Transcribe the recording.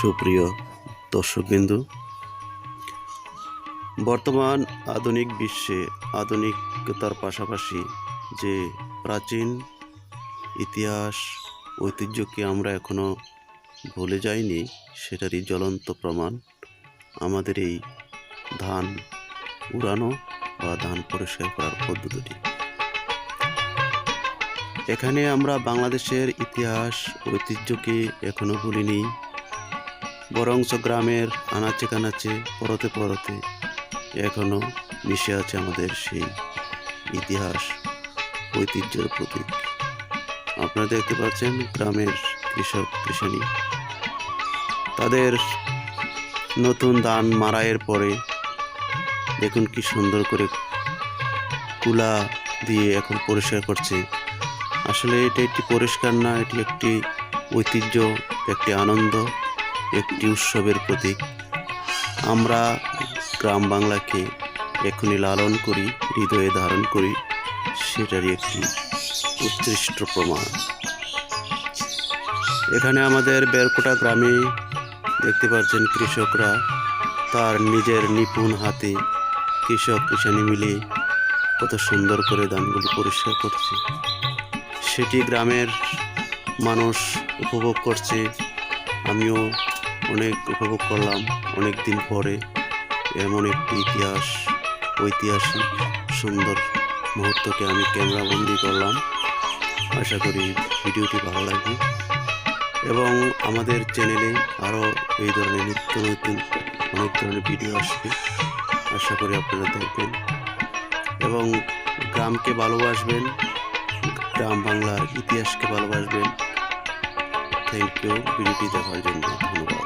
সুপ্রিয় দর্শকবিন্দু, বর্তমান আধুনিক বিশ্বে আধুনিকতার পাশাপাশি যে প্রাচীন ইতিহাস ঐতিহ্যকে আমরা এখনও ভুলে যাইনি, সেটারই জ্বলন্ত প্রমাণ আমাদের এই ধান উড়ানো বা ধান পরিষ্কার করার পদ্ধতিটি। এখানে আমরা বাংলাদেশের ইতিহাস ঐতিহ্যকে এখনো ভুলিনি, বরঞ্চ গ্রামের আনাচে কানাচে পরতে পরতে এখনো মিশে আছে আমাদের সেই ইতিহাস ঐতিহ্যের প্রতীক। আপনারা দেখতে পাচ্ছেন গ্রামের কৃষক কৃষাণী তাদের নতুন ধান মাড়াইয়ের পরে দেখুন কি সুন্দর করে কুলা দিয়ে এখন পরিষ্কার করছে। আসলে এটা একটি পরিষ্কার না, এটি একটি ঐতিহ্য, একটি আনন্দ, একটি উৎসবের প্রতীক। আমরা গ্রাম বাংলাকে এখনই লালন করি, হৃদয়ে ধারণ করি, সেটারই একটি উৎকৃষ্ট প্রমাণ। এখানে আমাদের বেরকোটা গ্রামে দেখতে পাচ্ছেন কৃষকরা তার নিজের নিপুণ হাতে কৃষক কৃষাণী মিলে কত সুন্দর করে ধানগুলি পরিষ্কার করছে, সেটি গ্রামের মানুষ উপভোগ করছে। আমিও অনেক উপভোগ করলাম। অনেক দিন পরে এমন একটি ঐতিহাসিক সুন্দর মুহূর্তকে আমি ক্যামেরাবন্দি করলাম। আশা করি ভিডিওটি ভালো লাগবে এবং আমাদের চ্যানেলে আরও এই ধরনের নিত্য নতুন অনেক ধরনের ভিডিও আসবে। আশা করি আপনারা দেখবেন এবং গ্রামকে ভালোবাসবেন, গ্রাম বাংলার ইতিহাসকে ভালোবাসবেন। থ্যাংক ইউ ভিডিওটি দেখার জন্য, ধন্যবাদ।